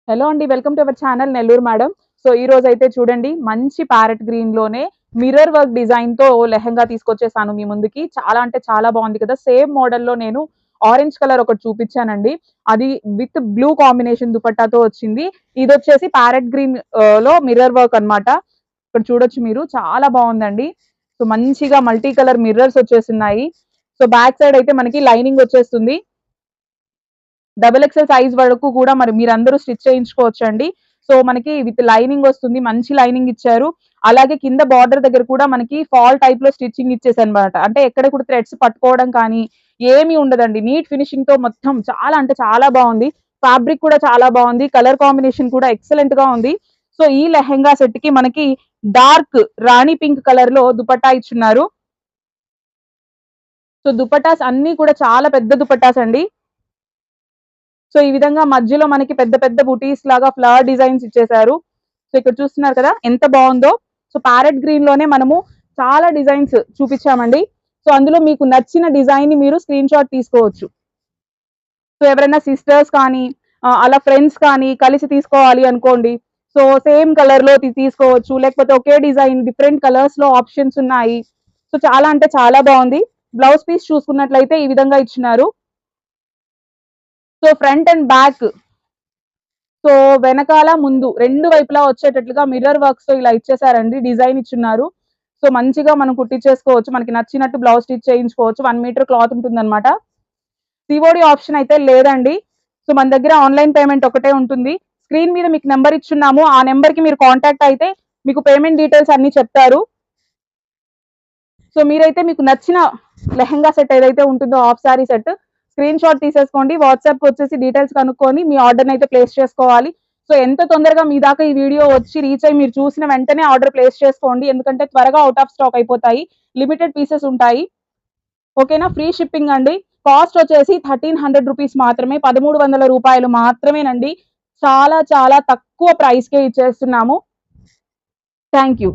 Hello అండి. Welcome to our channel Nellore madam. So ఈ రోజైతే చూడండి మంచి ప్యారెట్ గ్రీన్‌లోనే మిర్రర్ వర్క్ డిజైన్‌తో లెహెంగా తీసుకొచ్చేసాను మీ ముందుకి. చాలా అంటే చాలా బాగుంది కదా! సేమ్ మోడల్‌లో నేను ఆరెంజ్ కలర్ ఒకటి చూపించానండి. అది విత్ బ్లూ కాంబినేషన్ దుపట్టాతో వచ్చింది. ఇదొచ్చేసి ప్యారెట్ గ్రీన్ లో మిర్రర్ వర్క్ అన్నమాట. ఇక్కడ చూడొచ్చు మీరు చాలా బాగుందండి. సో మంచిగా మల్టీ కలర్ మిర్రర్స్ వచ్చేసున్నాయి. సో బ్యాక్ సైడ్ అయితే మనకి లైనింగ్ వచ్చేస్తుంది. డబుల్ ఎక్సెల్ సైజ్ వరకు కూడా మరి మీరందరూ స్టిచ్ చేయించుకోవచ్చండి. సో మనకి విత్ లైనింగ్ వస్తుంది. మంచి లైనింగ్ ఇచ్చారు. అలాగే కింద బార్డర్ దగ్గర కూడా మనకి ఫాల్ టైప్ లో స్టిచ్చింగ్ ఇచ్చేసారనమాట. అంటే ఎక్కడ కూడా థ్రెడ్స్ పట్టుకోవడం కానీ ఏమీ ఉండదండి. నీట్ ఫినిషింగ్ తో మొత్తం చాలా అంటే చాలా బాగుంది. ఫ్యాబ్రిక్ కూడా చాలా బాగుంది. కలర్ కాంబినేషన్ కూడా ఎక్సలెంట్ గా ఉంది. సో ఈ లెహెంగా సెట్ కి మనకి డార్క్ రాణి పింక్ కలర్ లో దుపట్టా ఇచ్చున్నారు. సో దుపట్టాస్ అన్ని కూడా చాలా పెద్ద దుపట్టాస్ అండి. సో ఈ విధంగా మధ్యలో మనకి పెద్ద పెద్ద బుటీస్ లాగా ఫ్లవర్ డిజైన్స్ ఇచ్చేసారు. సో ఇక్కడ చూస్తున్నారు కదా ఎంత బాగుందో. సో ప్యారెట్ గ్రీన్ లోనే మనము చాలా డిజైన్స్ చూపించామండి. సో అందులో మీకు నచ్చిన డిజైన్ ని మీరు స్క్రీన్ షాట్ తీసుకోవచ్చు. సో ఎవరైనా సిస్టర్స్ కానీ అలా ఫ్రెండ్స్ కానీ కలిసి తీసుకోవాలి అనుకోండి. సో సేమ్ కలర్ లో తీసుకోవచ్చు. లేకపోతే ఒకే డిజైన్ డిఫరెంట్ కలర్స్ లో ఆప్షన్స్ ఉన్నాయి. సో చాలా అంటే చాలా బాగుంది. బ్లౌజ్ పీస్ చూసుకున్నట్లయితే ఈ విధంగా ఇచ్చినారు. So front and back, so వెనకాల ముందు రెండు వైపులా వచ్చేటట్లుగా మిర్రర్ వర్క్స్ తో ఇలా ఇచ్చేసారండి. డిజైన్ ఇచ్చున్నారు. సో మంచిగా మనం కుట్టించేసుకోవచ్చు. మనకి నచ్చినట్టు బ్లౌజ్ స్టిచ్ చేయించుకోవచ్చు. 1 మీటర్ క్లాత్ ఉంటుందన్నమాట. సిఓడి ఆప్షన్ అయితే లేదండి. సో మన దగ్గర ఆన్లైన్ పేమెంట్ ఒకటే ఉంటుంది. స్క్రీన్ మీద మీకు నెంబర్ ఇచ్చున్నాము. ఆ నెంబర్ కి మీరు కాంటాక్ట్ అయితే మీకు పేమెంట్ డీటెయిల్స్ అన్ని చెప్తారు. సో మీరైతే మీకు నచ్చిన లెహెంగా సెట్ ఏదైతే ఉంటుందో half sorry set screen shot తీసేసుకోండి. వాట్సాప్ వచ్చేసి డీటెయిల్స్ కనుక్కొని మీ ఆర్డర్ అయితే ప్లేస్ చేసుకోవాలి. సో ఎంత తొందరగా మీ దాకా ఈ వీడియో వచ్చి రీచ్ అయ్యి మీరు చూసిన వెంటనే ఆర్డర్ ప్లేస్ చేసుకోండి. ఎందుకంటే త్వరగా అవుట్ ఆఫ్ స్టాక్ అయిపోతాయి. లిమిటెడ్ పీసెస్ ఉంటాయి. ఓకేనా? ఫ్రీ షిప్పింగ్ అండి. కాస్ట్ వచ్చేసి 1300 రూపీస్ మాత్రమే. 1300 రూపాయలు మాత్రమేనండి. చాలా చాలా తక్కువ ప్రైస్ కే ఇచ్చేస్తున్నాము. Thank you.